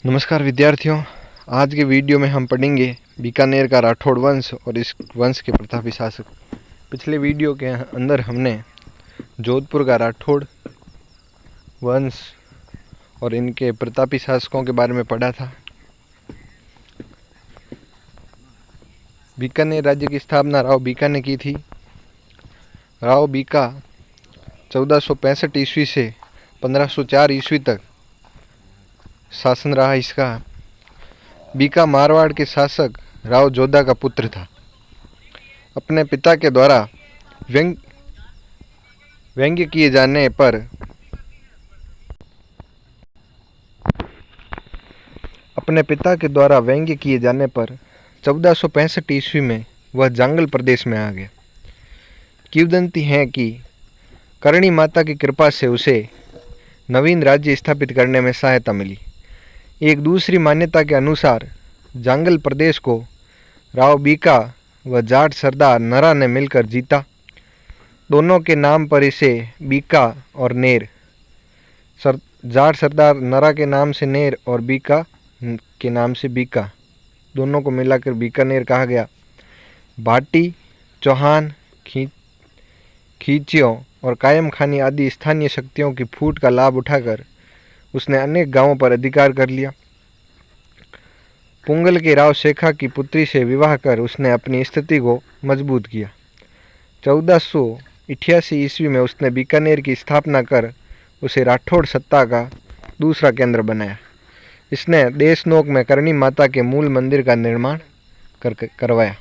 नमस्कार विद्यार्थियों, आज के वीडियो में हम पढ़ेंगे बीकानेर का राठौड़ वंश और इस वंश के प्रतापी शासक। पिछले वीडियो के अंदर हमने जोधपुर का राठौड़ वंश और इनके प्रतापी शासकों के बारे में पढ़ा था। बीकानेर राज्य की स्थापना राव बीका ने की थी। राव बीका 1465 ईस्वी से 1504 ईस्वी तक शासन रहा इसका। बीका मारवाड़ के शासक राव जोधा का पुत्र था। अपने पिता के द्वारा व्यंग्य किए जाने पर 1465 ईस्वी में वह जांगल प्रदेश में आ गया। किंवदंती है कि करणी माता की कृपा से उसे नवीन राज्य स्थापित करने में सहायता मिली। एक दूसरी मान्यता के अनुसार जांगल प्रदेश को राव बीका व जाट सरदार नरा ने मिलकर जीता। दोनों के नाम पर इसे बीका और नेर, जाट सरदार नरा के नाम से नेर और बीका के नाम से बीका, दोनों को मिलाकर बीकानेर कहा गया। भाटी, चौहान, खींचियों और कायम खानी आदि स्थानीय शक्तियों की फूट का लाभ उठाकर उसने अनेक गांवों पर अधिकार कर लिया। पुंगल के राव शेखा की पुत्री से विवाह कर उसने अपनी स्थिति को मजबूत किया। 1488 ईस्वी में उसने बीकानेर की स्थापना कर उसे राठौड़ सत्ता का दूसरा केंद्र बनाया। इसने देशनोक में करणी माता के मूल मंदिर का निर्माण करवाया।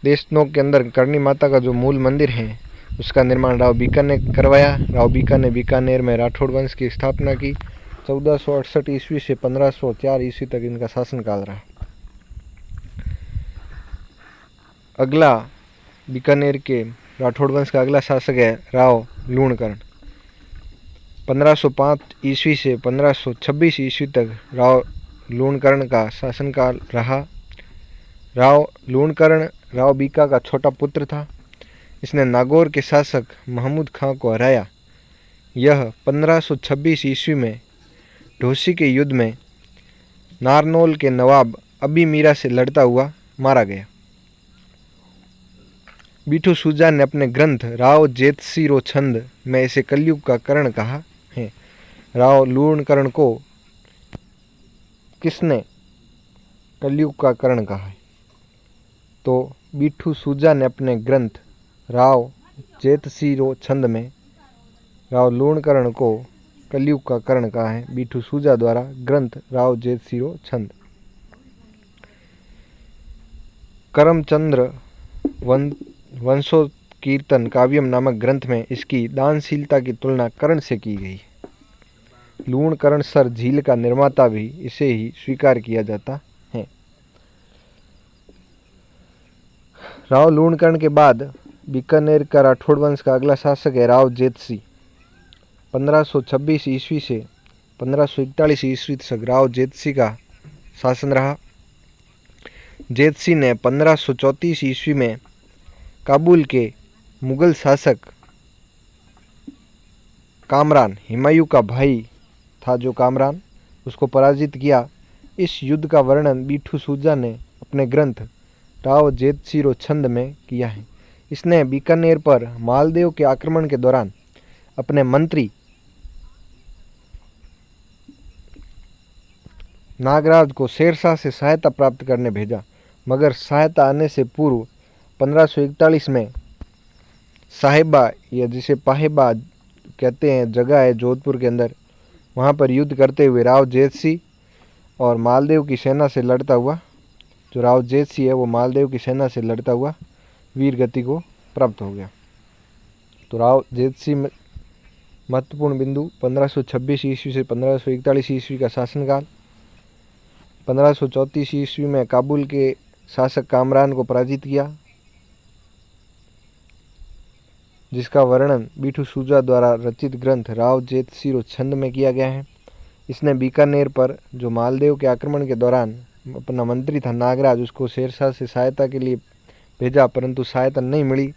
देशनोक के अंदर करणी माता का जो मूल मंदिर है उसका निर्माण राव बीका ने करवाया। राव बीका ने बीकानेर में राठौड़ वंश की स्थापना की। 1468 ईस्वी से 1504 ईस्वी तक इनका शासनकाल रहा। अगला बीकानेर के राठौड़ वंश का अगला शासक है राव लूणकरण। 1505 ईस्वी से 1526 ईस्वी तक राव लूणकरण का शासनकाल रहा। राव लूणकरण राव बीका का छोटा पुत्र था। इसने नागौर के शासक महमूद खां को हराया। यह 1526 ईस्वी में ढोसी के युद्ध में नारनौल के नवाब अबी मीरा से लड़ता हुआ मारा गया। बीठू सूजा ने अपने ग्रंथ राव जेतसिरो छंद में इसे कलयुग का कर्ण कहा है। राव लूणकरण को किसने कलयुग का कर्ण कहा है? तो बीठू सूजा ने अपने ग्रंथ राव जेतसिरो छंद में राव लूणकरण को कलयुग का कर्ण कहा है। बीठू सूजा द्वारा ग्रंथ राव जेतसिरो छंद। करमचंद्र वंशोत्कीर्तन काव्यम नामक ग्रंथ में इसकी दानशीलता की तुलना कर्ण से की गई। लूणकरण सर झील का निर्माता भी इसे ही स्वीकार किया जाता है। राव लूणकरण के बाद बीकानेर का राठौड़ वंश का अगला शासक है राव जेतसी। 1526 ईस्वी से 1541 ईस्वी तक राव जेतसी का शासन रहा। जेतसी ने 1534 ईस्वी में काबुल के मुगल शासक कामरान, हुमायूं का भाई था जो कामरान, उसको पराजित किया। इस युद्ध का वर्णन बीठू सूजा ने अपने ग्रंथ राव जेतसिरो छंद में किया है। इसने बीकानेर पर मालदेव के आक्रमण के दौरान अपने मंत्री नागराज को शेरशाह से सहायता प्राप्त करने भेजा, मगर सहायता आने से पूर्व 1541 में साहिबा, या जिसे पाहिबा कहते हैं, जगह है जोधपुर के अंदर, वहाँ पर युद्ध करते हुए राव जेतसी और मालदेव की सेना से लड़ता हुआ, जो राव जेतसी है वो मालदेव की सेना से लड़ता हुआ वीर गति को प्राप्त हो गया। तो राव जेतसी में महत्वपूर्ण बिंदु 1526 ईस्वी से 1541 ईस्वी का शासनकाल। 1534 ईस्वी में काबुल के शासक कामरान को पराजित किया, जिसका वर्णन बीठू सूजा द्वारा रचित ग्रंथ राव जेतसिरो छंद में किया गया है। इसने बीकानेर पर जो मालदेव के आक्रमण के दौरान अपना मंत्री था नागराज, उसको शेरशाह से सहायता के लिए भेजा, परंतु सहायता नहीं मिली।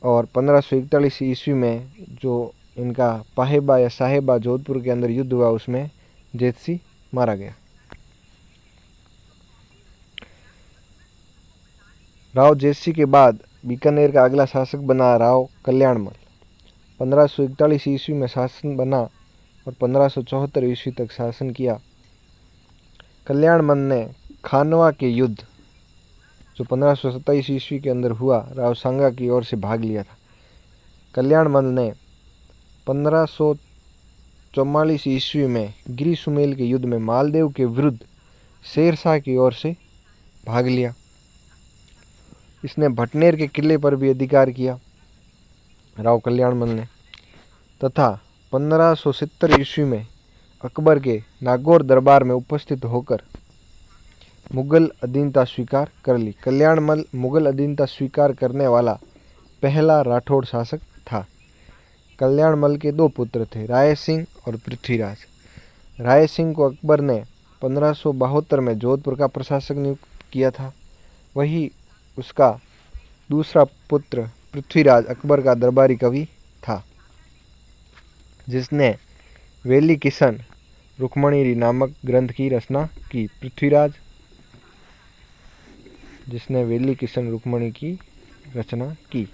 और 1541 ईस्वी में जो इनका पाहेबा या साहेबा जोधपुर के अंदर युद्ध हुआ, उसमें जेतसी मारा गया। राव जेतसी के बाद बीकानेर का अगला शासक बना राव कल्याणमल। 1541 ईस्वी में शासन बना और 1574 ईस्वी तक शासन किया। कल्याणमल ने खानवा के युद्ध जो 1527 ईस्वी के अंदर हुआ, राव सांगा की ओर से भाग लिया था। कल्याणमल ने 1544 ईस्वी में गिरी सुमेल के युद्ध में मालदेव के विरुद्ध शेरशाह की ओर से भाग लिया। इसने भटनेर के किले पर भी अधिकार किया राव कल्याणमल ने, तथा 1570 ईस्वी में अकबर के नागौर दरबार में उपस्थित होकर मुगल अधीनता स्वीकार कर ली। कल्याणमल मुगल अधीनता स्वीकार करने वाला पहला राठौड़ शासक था। कल्याणमल के 2 पुत्र थे, राय सिंह और पृथ्वीराज। राय सिंह को अकबर ने 1572 में जोधपुर का प्रशासक नियुक्त किया था। वही उसका दूसरा पुत्र पृथ्वीराज अकबर का दरबारी कवि था, जिसने वेली किशन रुक्मणी नामक ग्रंथ की रचना की। पृथ्वीराज जिसने वेली किशन रुक्मणी की रचना की।